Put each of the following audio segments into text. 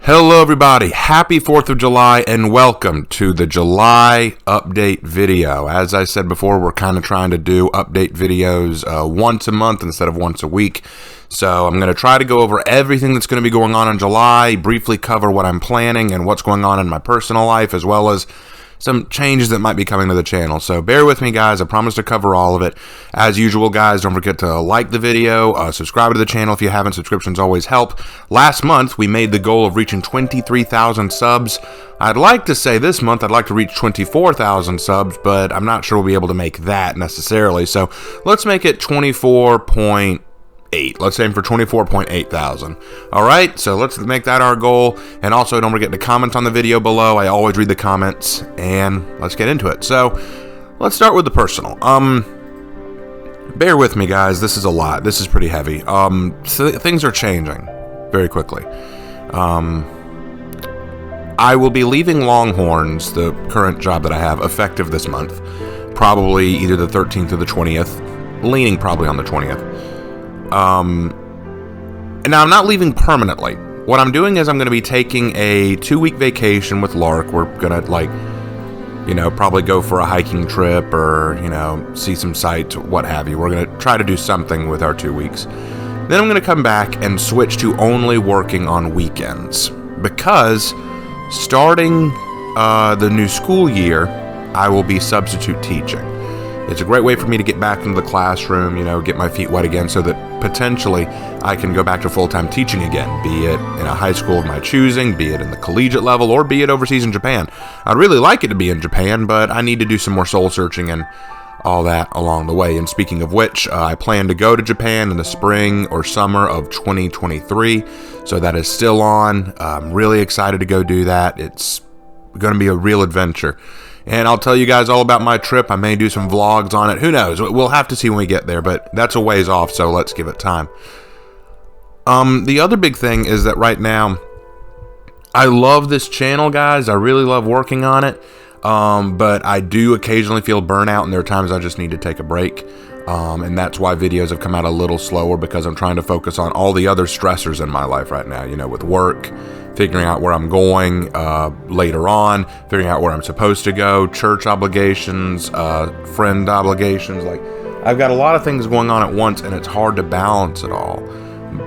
Hello everybody, happy 4th of July and welcome to the July update video. As I said before, we're kind of trying to do update videos once a month instead of once a week. So I'm going to try to go over everything that's going to be going on in July, briefly cover what I'm planning and what's going on in my personal life, as well as some changes that might be coming to the channel. So bear with me, guys. I promise to cover all of it. As usual, guys, don't forget to like the video, subscribe to the channel if you haven't. Subscriptions always help. Last month, we made the goal of reaching 23,000 subs. I'd like to say this month I'd like to reach 24,000 subs, but I'm not sure we'll be able to make that necessarily. So let's make it 24.8. Let's aim for 24.8 thousand. All right, so let's make that our goal. And also, don't forget to comment on the video below. I always read the comments, and let's get into it. So let's start with the personal. Bear with me, guys. This is a lot. This is pretty heavy. So things are changing very quickly. I will be leaving Longhorns, the current job that I have, effective this month. Probably either the 13th or the 20th. Leaning probably on the 20th. And now I'm not leaving permanently. What I'm doing is I'm going to be taking a 2-week vacation with Lark. We're going to, probably go for a hiking trip or, see some sights, what have you. We're going to try to do something with our 2 weeks. Then I'm going to come back and switch to only working on weekends. Because starting the new school year, I will be substitute teaching. It's a great way for me to get back into the classroom, get my feet wet again so that potentially I can go back to full-time teaching again, be it in a high school of my choosing, be it in the collegiate level, or be it overseas in Japan. I'd really like it to be in Japan, but I need to do some more soul-searching and all that along the way. And speaking of which, I plan to go to Japan in the spring or summer of 2023, so that is still on. I'm really excited to go do that. It's going to be a real adventure. And I'll tell you guys all about my trip. I may do some vlogs on it. Who knows? We'll have to see when we get there, but that's a ways off, so let's give it time. The other big thing is that right now, I love this channel, guys. I really love working on it, but I do occasionally feel burnout, and there are times I just need to take a break. And that's why videos have come out a little slower, because I'm trying to focus on all the other stressors in my life right now, with work, figuring out where I'm going later on, figuring out where I'm supposed to go, church obligations, friend obligations. Like, I've got a lot of things going on at once, and it's hard to balance it all.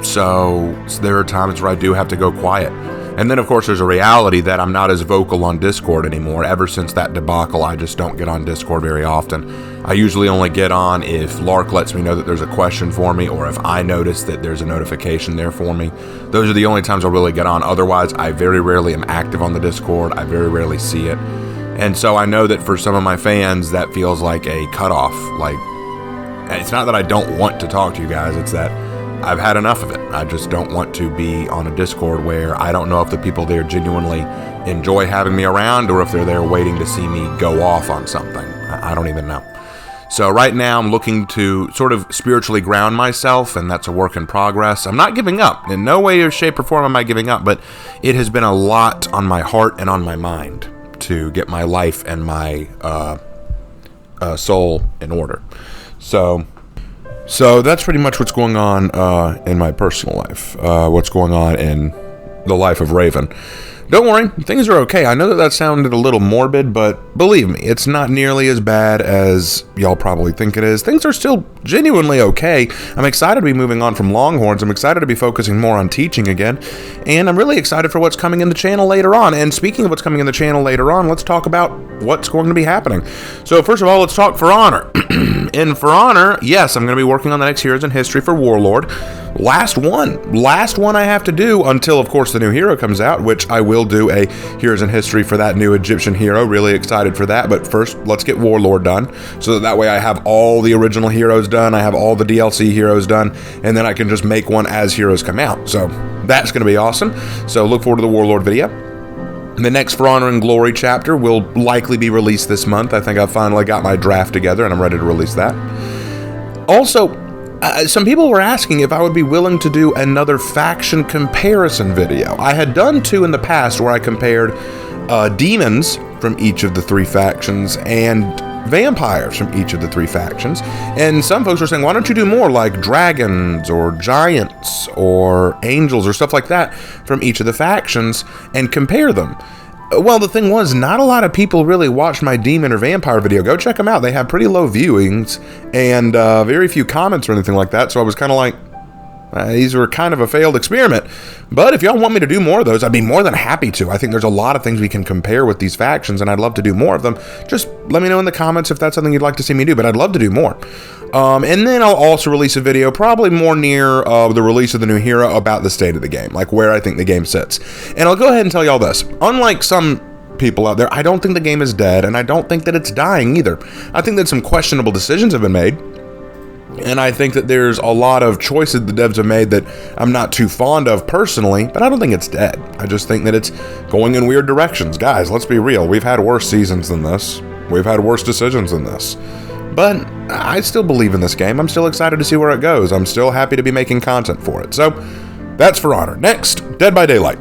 So there are times where I do have to go quiet. And then, of course, there's a reality that I'm not as vocal on Discord anymore. Ever since that debacle, I just don't get on Discord very often. I usually only get on if Lark lets me know that there's a question for me, or if I notice that there's a notification there for me. Those are the only times I'll really get on. Otherwise, I very rarely am active on the Discord. I very rarely see it. And so I know that for some of my fans, that feels like a cutoff. Like, it's not that I don't want to talk to you guys, it's that I've had enough of it. I just don't want to be on a Discord where I don't know if the people there genuinely enjoy having me around, or if they're there waiting to see me go off on something. I don't even know. So right now I'm looking to sort of spiritually ground myself, and that's a work in progress. I'm not giving up. In no way or shape or form am I giving up, but it has been a lot on my heart and on my mind to get my life and my soul in order. So that's pretty much what's going on in my personal life, what's going on in the life of Raven. Don't worry, things are okay. I know that sounded a little morbid, but believe me, it's not nearly as bad as y'all probably think it is. Things are still genuinely okay. I'm excited to be moving on from Longhorns. I'm excited to be focusing more on teaching again, and I'm really excited for what's coming in the channel later on. And speaking of what's coming in the channel later on, let's talk about what's going to be happening. So first of all, let's talk For Honor. And For Honor, yes, I'm going to be working on the next Heroes in History for Warlord. Last one I have to do until, of course, the new hero comes out, which I will do a Heroes in History for that new Egyptian hero. Really excited for that. But first, let's get Warlord done, so that way I have all the original heroes done, I have all the DLC heroes done, and then I can just make one as heroes come out. So that's going to be awesome. So look forward to the Warlord video. The next For Honor and Glory chapter will likely be released this month. I think I've finally got my draft together, and I'm ready to release that. Also, some people were asking if I would be willing to do another faction comparison video. I had done 2 in the past where I compared demons from each of the 3 factions and vampires from each of the 3 factions. And some folks are saying, why don't you do more like dragons or giants or angels or stuff like that from each of the factions and compare them? Well, the thing was, not a lot of people really watched my demon or vampire video. Go check them out. They have pretty low viewings and very few comments or anything like that. So I was kind of like, these were kind of a failed experiment. But if y'all want me to do more of those, I'd be more than happy to. I think there's a lot of things we can compare with these factions, and I'd love to do more of them. Just let me know in the comments if that's something you'd like to see me do, but I'd love to do more. And then I'll also release a video, probably more near the release of the new hero, about the state of the game, like where I think the game sits. And I'll go ahead and tell y'all this. Unlike some people out there, I don't think the game is dead, and I don't think that it's dying either. I think that some questionable decisions have been made. And I think that there's a lot of choices the devs have made that I'm not too fond of personally, but I don't think it's dead. I just think that it's going in weird directions. Guys, let's be real. We've had worse seasons than this. We've had worse decisions than this. But I still believe in this game. I'm still excited to see where it goes. I'm still happy to be making content for it. So that's For Honor. Next, Dead by Daylight.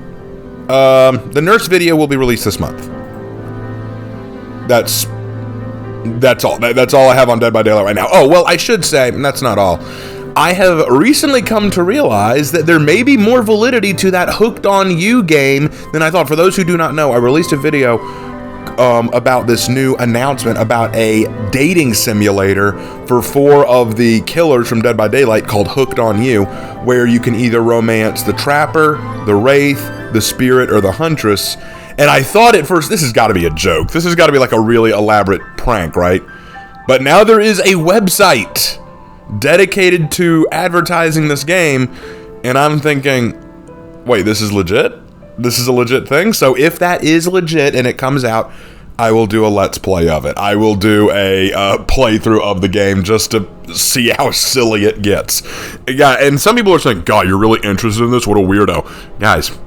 The nurse video will be released this month. That's all. That's all I have on Dead by Daylight right now. Oh, well, I should say, and that's not all. I have recently come to realize that there may be more validity to that Hooked on You game than I thought. For those who do not know, I released a video about this new announcement about a dating simulator for 4 of the killers from Dead by Daylight called Hooked on You, where you can either romance the Trapper, the Wraith, the Spirit, or the Huntress. And I thought at first, this has got to be a joke. This has got to be like a really elaborate prank, right? But now there is a website dedicated to advertising this game, and I'm thinking, wait, this is legit? This is a legit thing? So if that is legit and it comes out, I will do a Let's Play of it. I will do a playthrough of the game just to see how silly it gets. Yeah, and some people are saying, God, you're really interested in this? What a weirdo. Guys,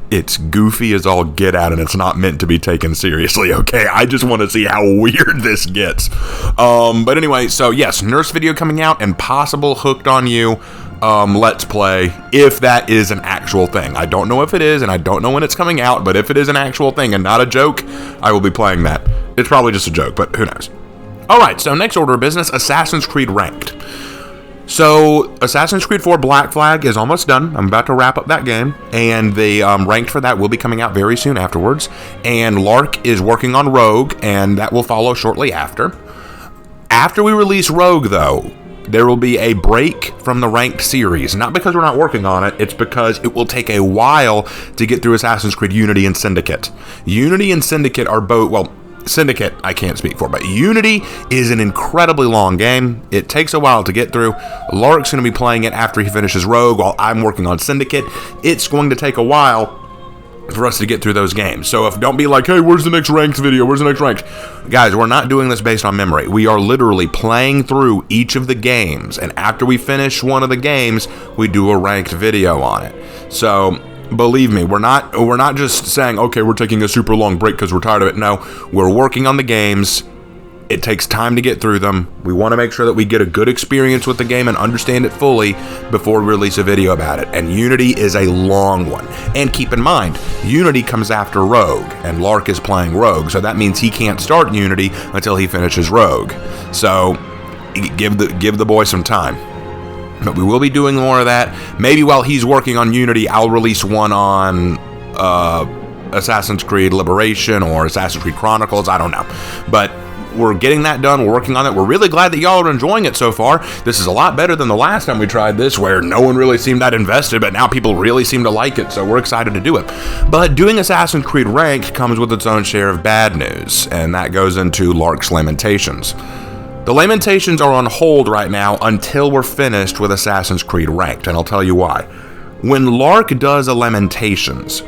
it's goofy as all get out, and it's not meant to be taken seriously, okay? I just want to see how weird this gets. But anyway, so yes, nurse video coming out and possible Hooked on You Let's Play, if that is an actual thing. I don't know if it is, and I don't know when it's coming out, but if it is an actual thing and not a joke, I will be playing that. It's probably just a joke, but who knows? Alright, so next order of business, Assassin's Creed Ranked. So, Assassin's Creed 4 Black Flag is almost done. I'm about to wrap up that game, and the Ranked for that will be coming out very soon afterwards. And Lark is working on Rogue, and that will follow shortly after. After we release Rogue, though, there will be a break from the Ranked series. Not because we're not working on it, it's because it will take a while to get through Assassin's Creed Unity and Syndicate. Unity and Syndicate are both, well, Syndicate I can't speak for, but Unity is an incredibly long game. It takes a while to get through. Lark's going to be playing it after he finishes Rogue while I'm working on Syndicate. It's going to take a while for us to get through those games. So don't be like, hey, where's the next Ranked video? Where's the next Ranked? Guys, we're not doing this based on memory. We are literally playing through each of the games, and after we finish one of the games, we do a Ranked video on it. So believe me, we're not just saying, okay, we're taking a super long break because we're tired of it. No, we're working on the games. It takes time to get through them. We want to make sure that we get a good experience with the game and understand it fully before we release a video about it. And Unity is a long one. And keep in mind, Unity comes after Rogue, and Lark is playing Rogue, so that means he can't start Unity until he finishes Rogue. So give the boy some time. But we will be doing more of that. Maybe while he's working on Unity, I'll release one on Assassin's Creed Liberation or Assassin's Creed Chronicles. I don't know. But we're getting that done. We're working on it. We're really glad that y'all are enjoying it so far. This is a lot better than the last time we tried this, where no one really seemed that invested, but now people really seem to like it, so we're excited to do it. But doing Assassin's Creed Ranked comes with its own share of bad news, and that goes into Lark's Lamentations. The Lamentations are on hold right now until we're finished with Assassin's Creed Ranked, and I'll tell you why. When Lark does a Lamentations,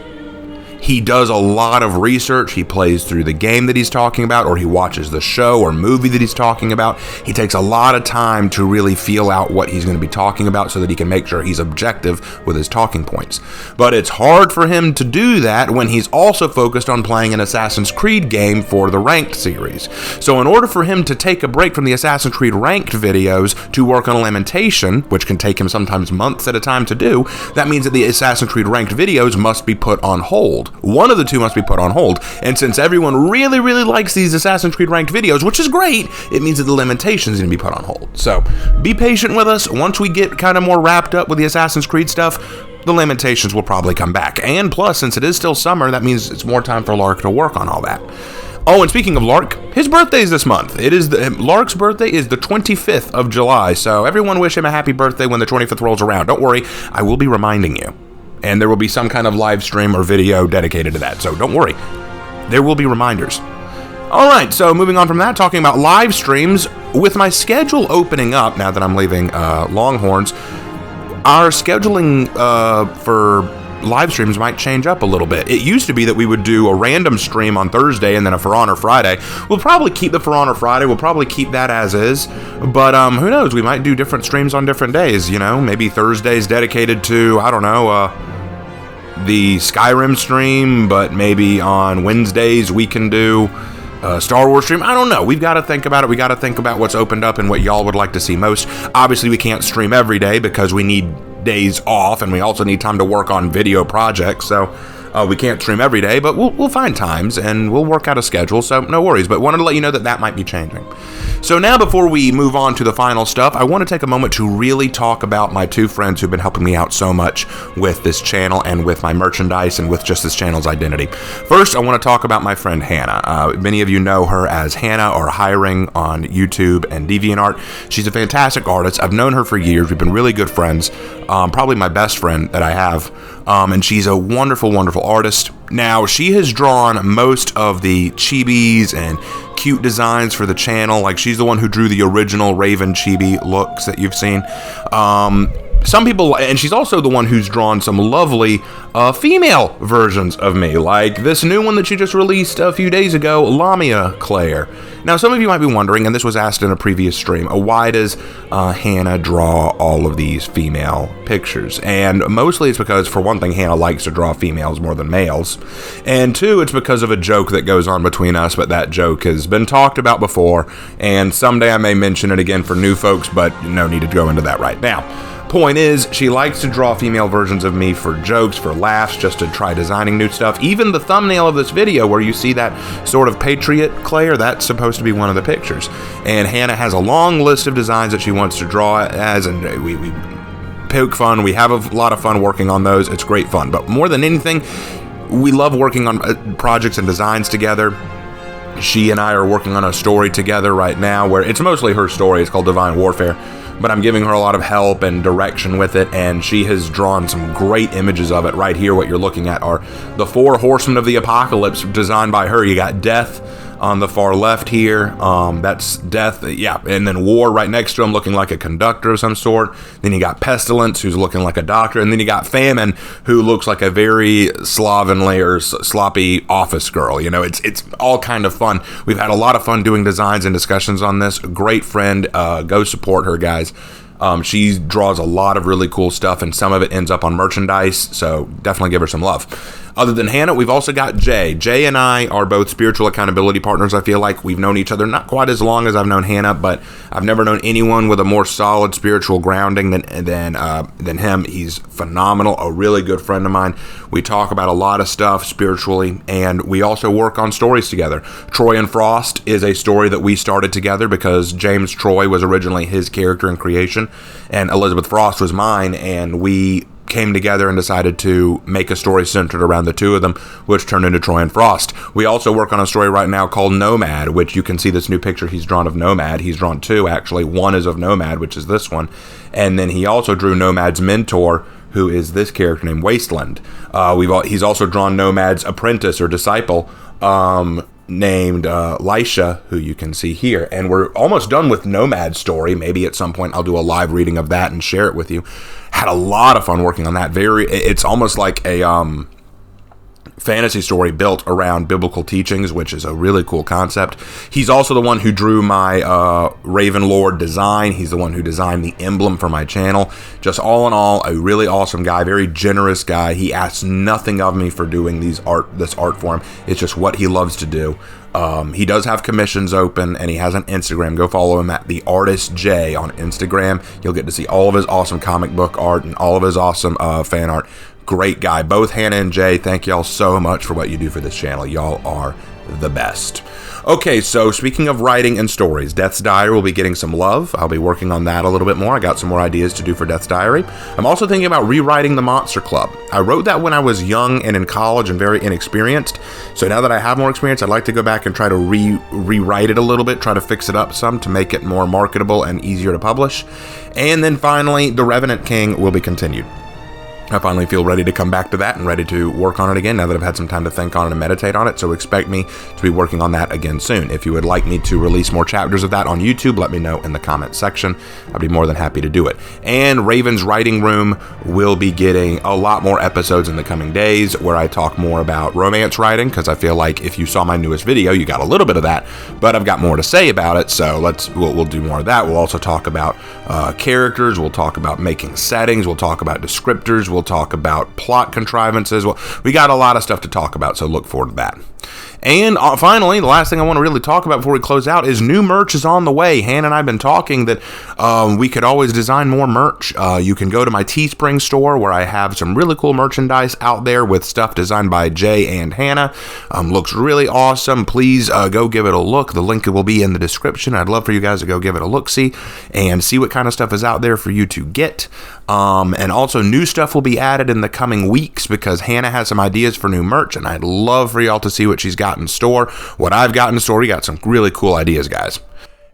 he does a lot of research. He plays through the game that he's talking about, or he watches the show or movie that he's talking about. He takes a lot of time to really feel out what he's going to be talking about so that he can make sure he's objective with his talking points. But it's hard for him to do that when he's also focused on playing an Assassin's Creed game for the Ranked series. So in order for him to take a break from the Assassin's Creed Ranked videos to work on a Lamentation, which can take him sometimes months at a time to do, that means that the Assassin's Creed Ranked videos must be put on hold. One of the two must be put on hold. And since everyone really, really likes these Assassin's Creed ranked videos, which is great, it means that the limitations are going to be put on hold. So be patient with us. Once we get kind of more wrapped up with the Assassin's Creed stuff, the limitations will probably come back. And plus, since it is still summer, that means it's more time for Lark to work on all that. Oh, and speaking of Lark, his birthday is this month. Lark's birthday is the 25th of July, so everyone wish him a happy birthday when the 25th rolls around. Don't worry, I will be reminding you. And there will be some kind of live stream or video dedicated to that, so don't worry. There will be reminders. All right, so moving on from that, talking about live streams, with my schedule opening up now that I'm leaving Longhorns, our scheduling for live streams might change up a little bit. It used to be that we would do a random stream on Thursday and then a For Honor Friday. We'll probably keep the For Honor Friday. We'll probably keep that as is. But who knows? We might do different streams on different days. You know, maybe Thursday's dedicated to, I don't know, the Skyrim stream, but maybe on Wednesdays we can do Star Wars stream. I don't know. We've got to think about it. We got to think about what's opened up and what y'all would like to see most. Obviously, we can't stream every day because we need days off, and we also need time to work on video projects. So we can't stream every day, but we'll find times and we'll work out a schedule. So no worries. But wanted to let you know that might be changing. So now, before we move on to the final stuff, I want to take a moment to really talk about my two friends who've been helping me out so much with this channel and with my merchandise and with just this channel's identity. First, I want to talk about my friend Hannah. Many of you know her as Hannah or Hiring on YouTube and DeviantArt. She's a fantastic artist. I've known her for years. We've been really good friends. Probably my best friend that I have. And she's a wonderful, wonderful artist. Now, she has drawn most of the chibis and cute designs for the channel. Like, she's the one who drew the original Raven chibi looks that you've seen. Some people, and she's also the one who's drawn some lovely female versions of me, like this new one that she just released a few days ago, Lamia Claire. Now, some of you might be wondering, and this was asked in a previous stream, why does Hannah draw all of these female pictures? And mostly it's because, for one thing, Hannah likes to draw females more than males. And two, it's because of a joke that goes on between us, but that joke has been talked about before, and someday I may mention it again for new folks, but no need to go into that right now. Point is, she likes to draw female versions of me for jokes, for laughs, just to try designing new stuff. Even the thumbnail of this video where you see that sort of Patriot Claire, that's supposed to be one of the pictures. And Hannah has a long list of designs that she wants to draw as, and we poke fun. We have a lot of fun working on those. It's great fun. But more than anything, we love working on projects and designs together. She and I are working on a story together right now where it's mostly her story. It's called Divine Warfare. But I'm giving her a lot of help and direction with it, and she has drawn some great images of it. Right here, what you're looking at are the 4 horsemen of the apocalypse designed by her. You got Death on the far left here. That's Death, yeah, and then War right next to him, looking like a conductor of some sort. Then you got Pestilence, who's looking like a doctor, and then you got Famine, who looks like a very slovenly or sloppy office girl. You know, it's all kind of fun. We've had a lot of fun doing designs and discussions on this. Great friend. Go support her, guys. She draws a lot of really cool stuff, and some of it ends up on merchandise, so definitely give her some love. Other than Hannah, we've also got Jay. Jay and I are both spiritual accountability partners. I feel like we've known each other not quite as long as I've known Hannah, but I've never known anyone with a more solid spiritual grounding than him. He's phenomenal, a really good friend of mine. We talk about a lot of stuff spiritually, and we also work on stories together. Troy and Frost is a story that we started together because James Troy was originally his character in creation, and Elizabeth Frost was mine, and we came together and decided to make a story centered around the two of them, which turned into Troy and Frost. We also work on a story right now called Nomad, which you can see this new picture he's drawn of Nomad. He's drawn 2, actually. One is of Nomad, which is this one. And then he also drew Nomad's mentor, who is this character named Wasteland. He's also drawn Nomad's apprentice or disciple, named Lisha, who you can see here. And we're almost done with Nomad's story. Maybe at some point I'll do a live reading of that and share it with you. Had a lot of fun working on that. It's almost like a fantasy story built around biblical teachings, which is a really cool concept. He's also the one who drew my Raven Lord design. He's the one who designed the emblem for my channel. Just all in all, a really awesome guy, very generous guy. He asks nothing of me for doing this art for him. It's just what he loves to do. He does have commissions open, and he has an Instagram. Go follow him at The Artist J on Instagram. You'll get to see all of his awesome comic book art and all of his awesome fan art. great guy. Both Hannah and Jay, thank y'all so much for what you do for this channel. Y'all are the best. Okay, so speaking of writing and stories, Death's Diary will be getting some love. I'll be working on that a little bit more. I got some more ideas to do for Death's Diary. I'm also thinking about rewriting The Monster Club. I wrote that when I was young and in college and very inexperienced. So now that I have more experience, I'd like to go back and try to rewrite it a little bit, try to fix it up some to make it more marketable and easier to publish. And then finally, The Revenant King will be continued. I finally feel ready to come back to that and ready to work on it again now that I've had some time to think on it and meditate on it, so expect me to be working on that again soon. If you would like me to release more chapters of that on YouTube, let me know in the comment section. I'd be more than happy to do it. And Raven's Writing Room will be getting a lot more episodes in the coming days where I talk more about romance writing, because I feel like if you saw my newest video, you got a little bit of that, but I've got more to say about it, so we'll do more of that. We'll also talk about characters, we'll talk about making settings, we'll talk about descriptors, we'll talk about plot contrivances. Well, we got a lot of stuff to talk about, so look forward to that. And finally, the last thing I want to really talk about before we close out is new merch is on the way. Hannah and I have been talking that we could always design more merch. You can go to my Teespring store where I have some really cool merchandise out there with stuff designed by Jay and Hannah. Looks really awesome. Please go give it a look. The link will be in the description. I'd love for you guys to go give it a look-see and see what kind of stuff is out there for you to get. And also new stuff will be added in the coming weeks because Hannah has some ideas for new merch, and I'd love for y'all to see what she's got in store, what I've got in store. We got some really cool ideas, guys.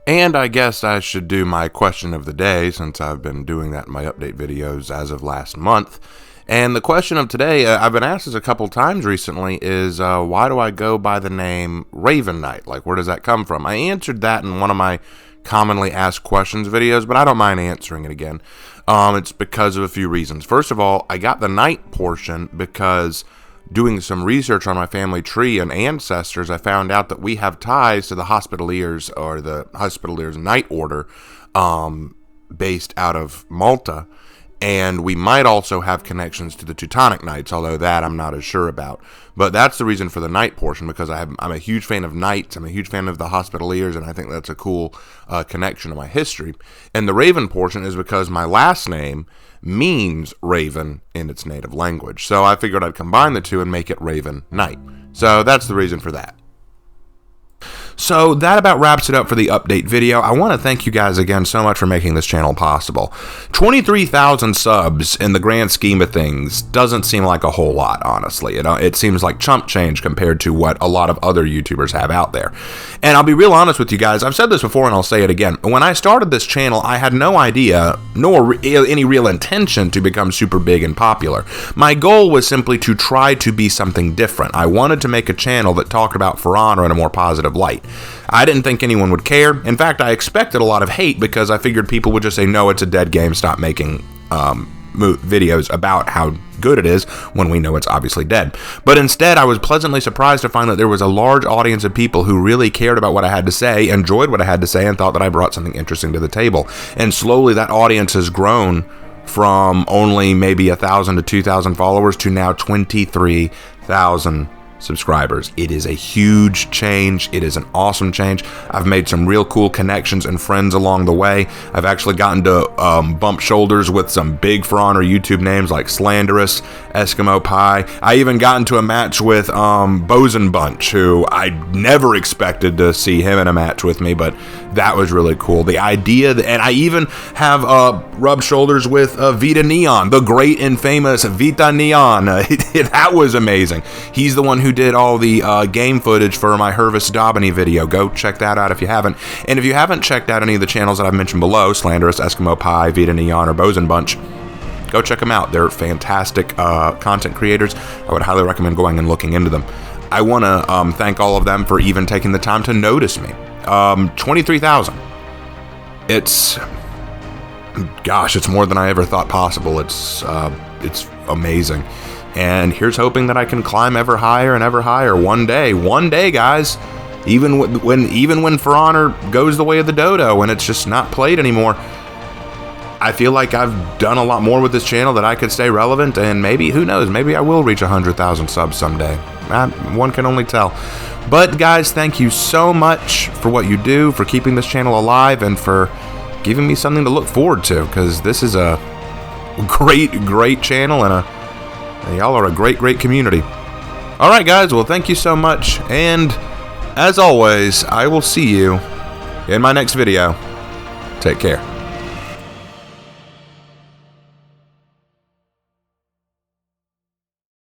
And I guess I should do my question of the day, since I've been doing that in my update videos as of last month. And the question of today, I've been asked this a couple times recently, is why do I go by the name Raven Knight? Like, where does that come from? I answered that in one of my commonly asked questions videos, but I don't mind answering it again. It's because of a few reasons. First of all, I got the Knight portion because doing some research on my family tree and ancestors, I found out that we have ties to the Hospitallers, or the Hospitallers Knight Order, based out of Malta. And we might also have connections to the Teutonic Knights, although that I'm not as sure about. But that's the reason for the Knight portion, because I'm a huge fan of Knights. I'm a huge fan of the Hospitallers, and I think that's a cool connection to my history. And the Raven portion is because my last name means raven in its native language. So I figured I'd combine the two and make it Raven Knight. So that's the reason for that. So that about wraps it up for the update video. I want to thank you guys again so much for making this channel possible. 23,000 subs in the grand scheme of things doesn't seem like a whole lot, honestly. It seems like chump change compared to what a lot of other YouTubers have out there. And I'll be real honest with you guys. I've said this before and I'll say it again. When I started this channel, I had no idea, nor any real intention to become super big and popular. My goal was simply to try to be something different. I wanted to make a channel that talked about For Honor in a more positive light. I didn't think anyone would care. In fact, I expected a lot of hate because I figured people would just say, no, it's a dead game, stop making videos about how good it is when we know it's obviously dead. But instead, I was pleasantly surprised to find that there was a large audience of people who really cared about what I had to say, enjoyed what I had to say, and thought that I brought something interesting to the table. And slowly that audience has grown from only maybe 1,000 to 2,000 followers to now 23,000 subscribers. It is a huge change. It is an awesome change. I've made some real cool connections and friends along the way. I've actually gotten to bump shoulders with some big For Honor YouTube names like Slanderous, Eskimo Pie. I even got into a match with Bosun Bunch, who I never expected to see him in a match with me, but that was really cool. The idea, and I even have rubbed shoulders with Vita Neon, the great and famous Vita Neon. That was amazing. He's the one who did all the game footage for my Hervis Daubeny video. Go check that out if you haven't. And if you haven't checked out any of the channels that I've mentioned below, Slanderous, Eskimo Pie, Vita Neon, or Bosun Bunch, go check them out. They're fantastic content creators. I would highly recommend going and looking into them. I want to thank all of them for even taking the time to notice me. 23,000. It's, gosh, it's more than I ever thought possible. It's amazing. And here's hoping that I can climb ever higher and ever higher one day, guys. Even when For Honor goes the way of the dodo and it's just not played anymore, I feel like I've done a lot more with this channel that I could stay relevant, and maybe, who knows, maybe I will reach 100,000 subs someday. One can only tell. But guys, thank you so much for what you do, for keeping this channel alive, and for giving me something to look forward to, because this is a great channel and Y'all are a great community. Alright guys, well thank you so much, and as always, I will see you in my next video. Take care.